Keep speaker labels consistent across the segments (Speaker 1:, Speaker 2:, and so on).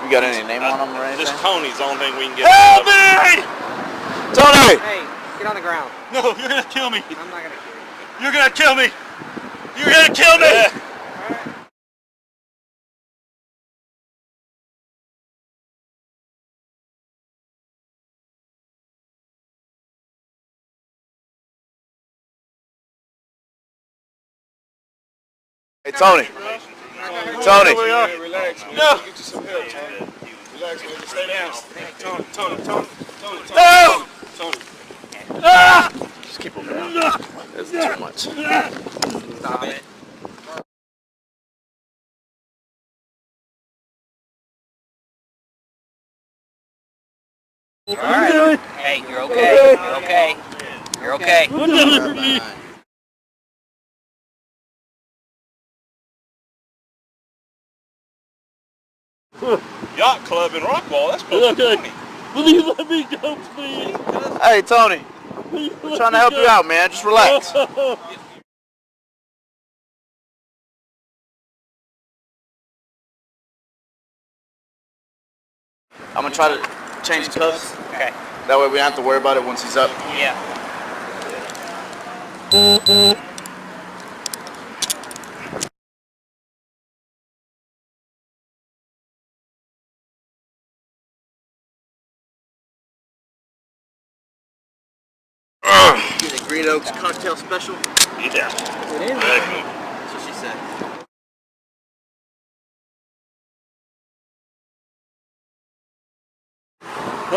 Speaker 1: You got any name on them or anything?
Speaker 2: Just Tony's the only thing we can get.
Speaker 1: Help me! Tony!
Speaker 3: Hey, get on the ground.
Speaker 2: No, you're gonna kill me.
Speaker 3: I'm not gonna kill you.
Speaker 2: You're gonna kill me. You're gonna kill me.
Speaker 3: Alright.
Speaker 1: Hey, Tony. Tony.
Speaker 2: Relax. No. Get you some help, Tony. Relax, man. Just stay down. Tony.
Speaker 1: No!
Speaker 2: Tony.
Speaker 1: Just keep him down. That's too much.
Speaker 3: Stop it. Alright. Hey, you're okay. You're okay. You're okay.
Speaker 2: Yacht Club in Rockwall. That's close to 20.
Speaker 4: Will you let me go, please?
Speaker 1: Hey, Tony. We're trying to help you out, man. Just relax. I'm gonna try to change cuffs.
Speaker 3: Okay.
Speaker 1: That way we don't have to worry about it once he's up.
Speaker 3: Yeah.
Speaker 1: Get a Green Oaks cocktail special.
Speaker 2: Yeah.
Speaker 3: It is.
Speaker 1: That's what she said. I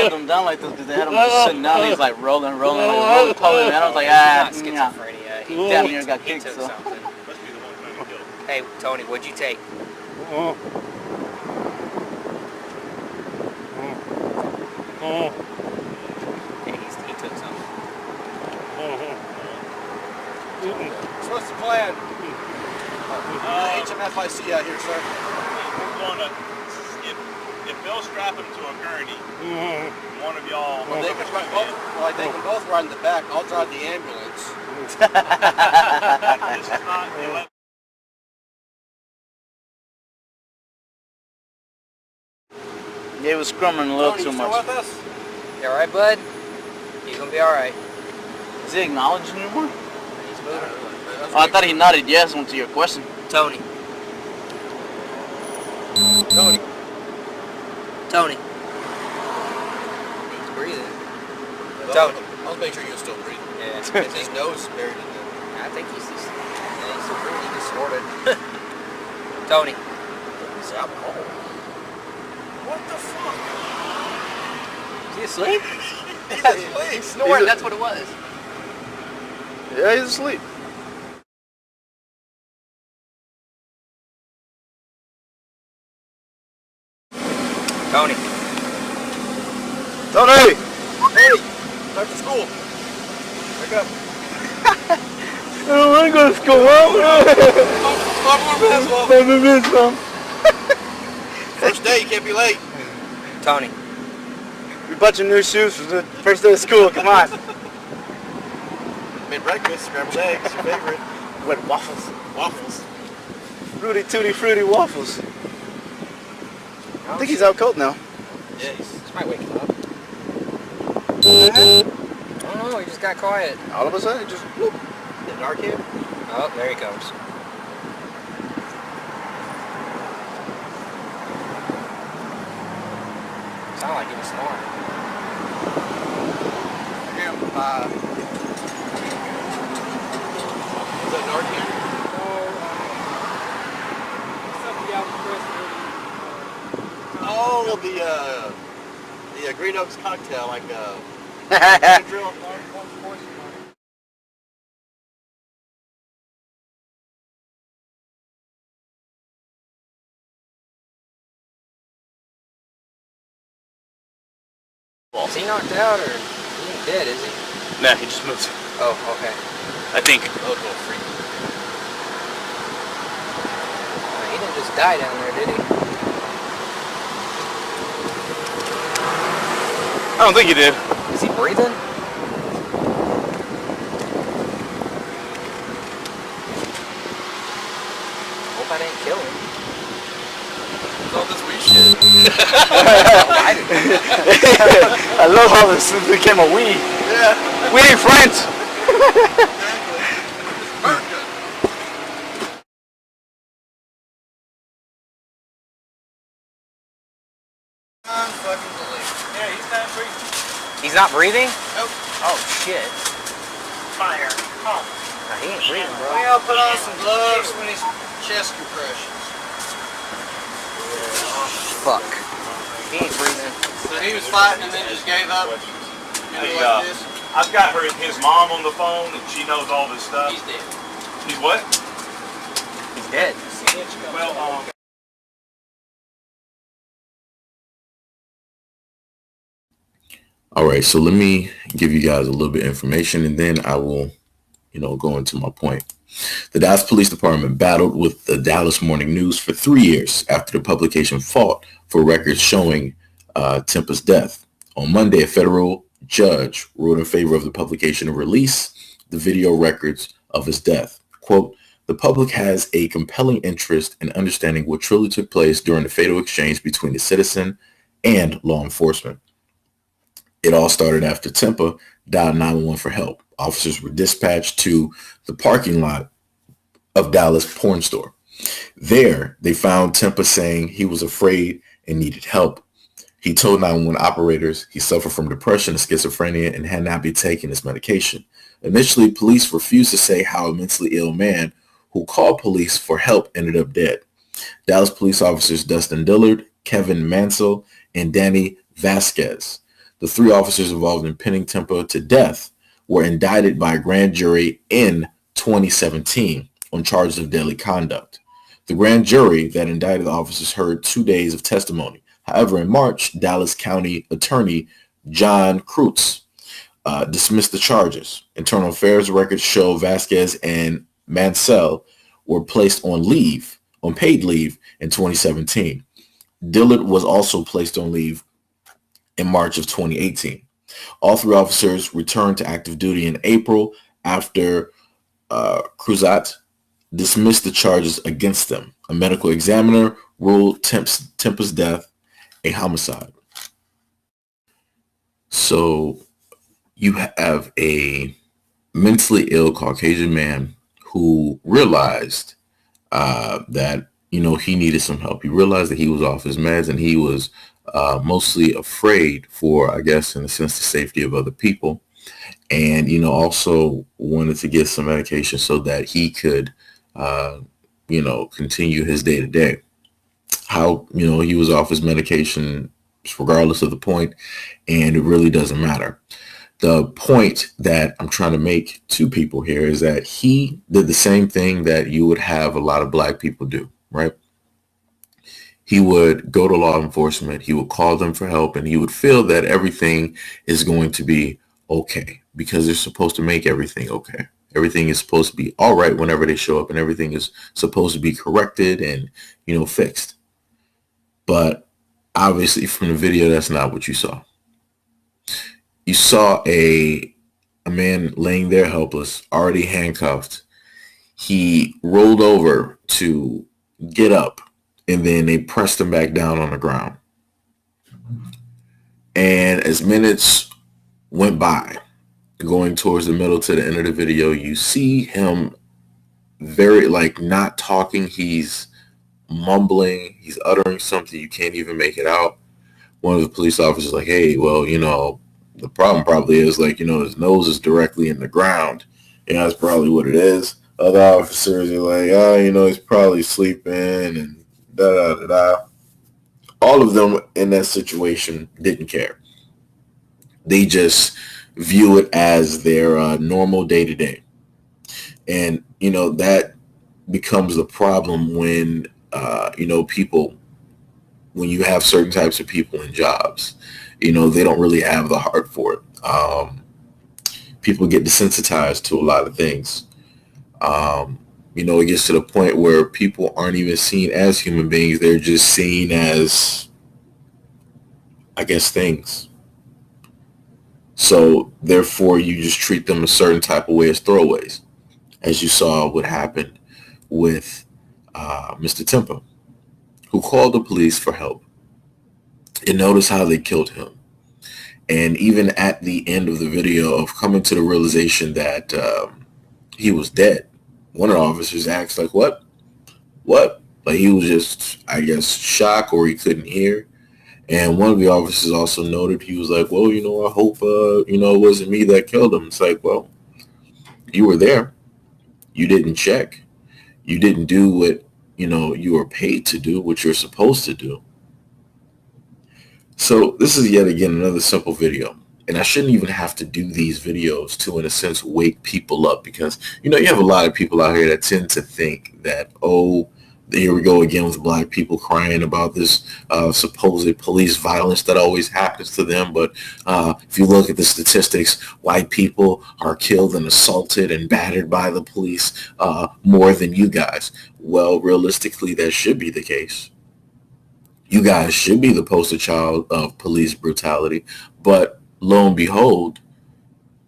Speaker 1: had them down like this because they had him just sitting down. He's like rolling, pulling, man. I was like,
Speaker 3: Not
Speaker 1: nah.
Speaker 3: schizophrenia.
Speaker 1: He damn near got
Speaker 3: He
Speaker 1: kicked,
Speaker 3: took
Speaker 1: so.
Speaker 3: something. Hey, Tony, what'd you take? Yeah, he took something.
Speaker 5: So what's the plan? HMFIC out here, sir.
Speaker 2: We're going to, if they'll strap him to a gurney, one of y'all.
Speaker 5: Well, they can both ride in the back. I'll drive the ambulance.
Speaker 2: This is not the
Speaker 1: Yeah, he was scrumming a little
Speaker 5: Tony,
Speaker 1: too
Speaker 5: you still
Speaker 1: much.
Speaker 5: with us?
Speaker 3: You alright, bud? You gonna be alright.
Speaker 1: Is he acknowledging you more?
Speaker 3: He's moving.
Speaker 1: Oh, I thought he nodded yes to your question.
Speaker 3: Tony.
Speaker 5: Tony.
Speaker 3: Tony. He's breathing. Tony.
Speaker 5: I'll make sure you're still breathing.
Speaker 3: Yeah.
Speaker 5: His nose is buried in there.
Speaker 3: I think he's just...
Speaker 5: Yeah, he's still breathing. He just snorted.
Speaker 3: Tony.
Speaker 5: He's out cold. What the fuck?
Speaker 3: Is he asleep?
Speaker 5: He's asleep.
Speaker 3: He's snoring, that's what it was.
Speaker 1: Yeah, he's asleep.
Speaker 3: Tony.
Speaker 1: Tony!
Speaker 5: Hey, time for school. Wake up.
Speaker 1: I don't want to go to school, Mom.
Speaker 5: First day, you can't be late.
Speaker 3: Tony.
Speaker 1: We bought your new shoes for the first day of school. Come on.
Speaker 5: Made breakfast, scrambled eggs, your favorite.
Speaker 1: With waffles.
Speaker 5: Waffles.
Speaker 1: Fruity, tutti, fruity waffles. I think he's out cold now.
Speaker 5: Yeah,
Speaker 3: This might wake him up. I don't know, he just got quiet.
Speaker 1: All of a sudden, he just whoop.
Speaker 5: the Narcan.
Speaker 3: Oh, there he comes. Sound like he was snoring.
Speaker 5: Is that Narcan? Oh, the Green Oaks cocktail, like drill.
Speaker 3: Is he knocked out or he ain't dead, is he?
Speaker 2: Nah, he just moved.
Speaker 3: Oh, okay.
Speaker 2: I think.
Speaker 5: Oh, little freak.
Speaker 3: He didn't just die down there, did he?
Speaker 2: I don't think he did.
Speaker 3: Is he breathing?
Speaker 5: all this weed shit.
Speaker 1: I love how this became a we.
Speaker 5: Yeah.
Speaker 1: We ain't friends.
Speaker 5: America. Unfucking
Speaker 2: Yeah, he's not breathing.
Speaker 3: He's not breathing?
Speaker 5: Nope.
Speaker 3: Oh, shit.
Speaker 2: Fire. Oh.
Speaker 3: Nah, he ain't breathing, bro.
Speaker 5: We all put on some gloves when he's chest compressions.
Speaker 3: Fuck. He ain't breathing.
Speaker 5: So he was fighting and then just gave up.
Speaker 2: Hey,
Speaker 5: Like this.
Speaker 2: I've got his mom on the phone, and she knows all this stuff.
Speaker 5: He's dead.
Speaker 2: He's what?
Speaker 3: He's dead.
Speaker 2: Well,
Speaker 6: All right, so let me give you guys a little bit of information, and then I will, go into my point. The Dallas Police Department battled with the Dallas Morning News for 3 years after the publication fought for records showing Tempa's death. On Monday, a federal judge ruled in favor of the publication and release the video records of his death. Quote, the public has a compelling interest in understanding what truly took place during the fatal exchange between the citizen and law enforcement. It all started after Tempa dialed 911 for help. Officers were dispatched to the parking lot of Dallas porn store. There, they found Tempa saying he was afraid and needed help. He told 911 operators he suffered from depression and schizophrenia and had not been taking his medication. Initially, police refused to say how a mentally ill man who called police for help ended up dead. Dallas police officers Dustin Dillard, Kevin Mansell, and Danny Vasquez, the 3 officers involved in pinning Tempa to death, were indicted by a grand jury in 2017 on charges of deadly conduct. The grand jury that indicted the officers heard 2 days of testimony. However, in March, Dallas County Attorney John Kreutz dismissed the charges. Internal Affairs records show Vasquez and Mansell were placed on paid leave in 2017. Dillard was also placed on leave in March of 2018. All 3 officers returned to active duty in April after Cruzat dismissed the charges against them. A medical examiner ruled Tempa's death a homicide. So you have a mentally ill Caucasian man who realized that, he needed some help. He realized that he was off his meds and he was mostly afraid for, I guess, in a sense, the safety of other people. And, also wanted to get some medication so that he could, continue his day to day. How, he was off his medication regardless of the point, and it really doesn't matter. The point that I'm trying to make to people here is that he did the same thing that you would have a lot of black people do, right? He would go to law enforcement, he would call them for help, and he would feel that everything is going to be okay because they're supposed to make everything okay. Everything is supposed to be all right whenever they show up, and everything is supposed to be corrected and, fixed. But obviously from the video, that's not what you saw. You saw a man laying there helpless, already handcuffed. He rolled over to get up, and then they pressed him back down on the ground. And as minutes went by, going towards the middle to the end of the video, you see him very, not talking. He's mumbling. He's uttering something. You can't even make it out. One of the police officers is like, hey, well, the problem probably is, his nose is directly in the ground. That's probably what it is. Other officers are like, he's probably sleeping and da-da-da-da. All of them in that situation didn't care. They just view it as their normal day-to-day. And, that becomes the problem when, people, when you have certain types of people in jobs, they don't really have the heart for it. People get desensitized to a lot of things. It gets to the point where people aren't even seen as human beings. They're just seen as, I guess, things. So therefore, you just treat them a certain type of way as throwaways, as you saw what happened with Mr. Tempa. who called the police for help. And notice how they killed him. And even at the end of the video of coming to the realization that he was dead, one of the officers asked, like, what? Like, he was just, I guess, shocked, or he couldn't hear. And one of the officers also noted, he was like, well, I hope, it wasn't me that killed him. It's like, well, you were there. You didn't check. You didn't do what, you were paid to do, what you're supposed to do. So this is yet again another simple video. And I shouldn't even have to do these videos to, in a sense, wake people up, because, you have a lot of people out here that tend to think that, oh, here we go again with black people crying about this supposed police violence that always happens to them. But if you look at the statistics, white people are killed and assaulted and battered by the police more than you guys. Well, realistically, that should be the case. You guys should be the poster child of police brutality. But lo and behold,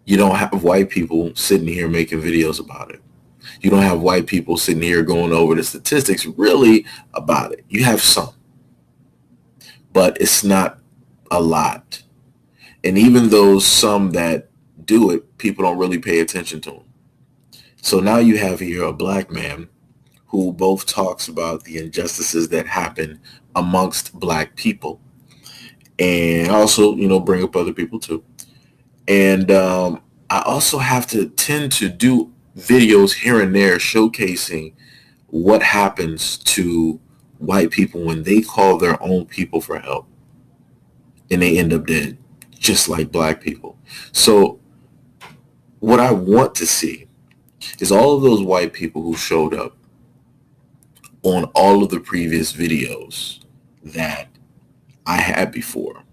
Speaker 6: you don't have white people sitting here making videos about it. You don't have white people sitting here going over the statistics really about it. You have some, but it's not a lot. And even those some that do it, people don't really pay attention to them. So now you have here a black man who both talks about the injustices that happen amongst black people, and also, bring up other people too. And I also have to tend to do videos here and there showcasing what happens to white people when they call their own people for help and they end up dead, just like black people. So what I want to see is all of those white people who showed up on all of the previous videos that I had before,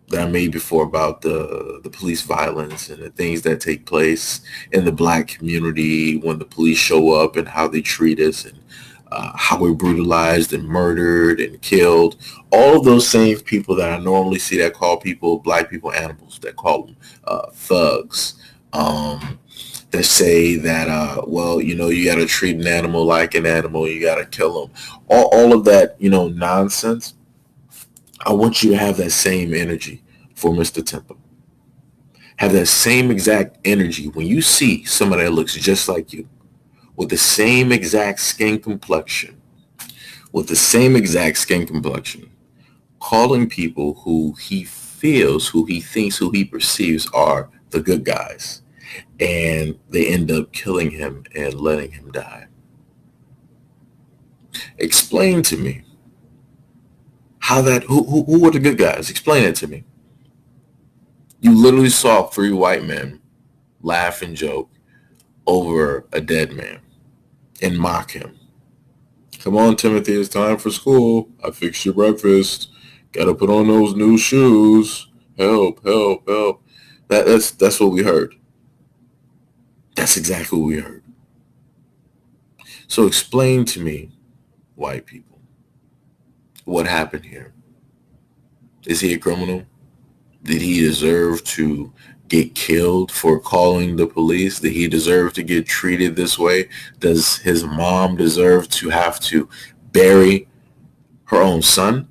Speaker 6: that I made before, about the police violence and the things that take place in the black community when the police show up, and how they treat us, and how we're brutalized and murdered and killed. All of those same people that I normally see that call people, black people, animals, that call them thugs, that say that, well, you got to treat an animal like an animal, you got to kill them. All of that, nonsense. I want you to have that same energy for Mr. Temple. Have that same exact energy when you see somebody that looks just like you, with the same exact skin complexion, calling people who he feels, who he thinks, who he perceives are the good guys, and they end up killing him and letting him die. Explain to me how that, who were the good guys? Explain it to me. You literally saw 3 white men laugh and joke over a dead man and mock him. Come on, Timothy, it's time for school. I fixed your breakfast. Gotta put on those new shoes. Help, help, help. That's what we heard. That's exactly what we heard. So explain to me, white people, what happened here. Is he a criminal? Did he deserve to get killed for calling the police? Did he deserve to get treated this way? Does his mom deserve to have to bury her own son?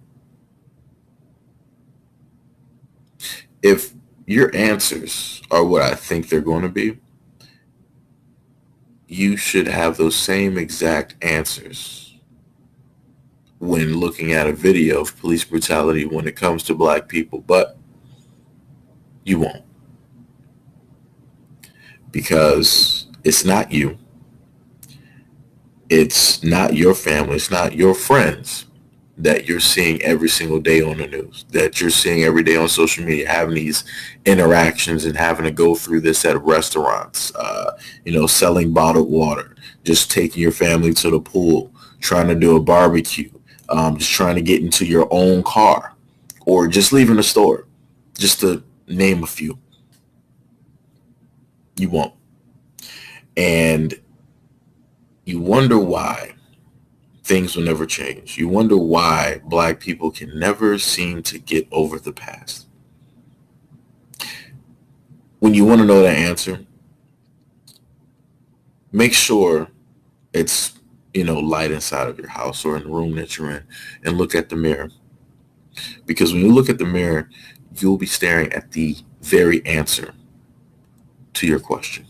Speaker 6: If your answers are what I think they're going to be, you should have those same exact answers when looking at a video of police brutality when it comes to black people, but you won't. Because it's not you. It's not your family. It's not your friends that you're seeing every single day on the news, that you're seeing every day on social media, having these interactions and having to go through this at restaurants, selling bottled water, just taking your family to the pool, trying to do a barbecue, just trying to get into your own car, or just leaving the store, just to name a few. You won't. And you wonder why things will never change. You wonder why black people can never seem to get over the past. When you want to know the answer, make sure it's, light inside of your house or in the room that you're in, and look at the mirror. Because when you look at the mirror, you'll be staring at the very answer to your question.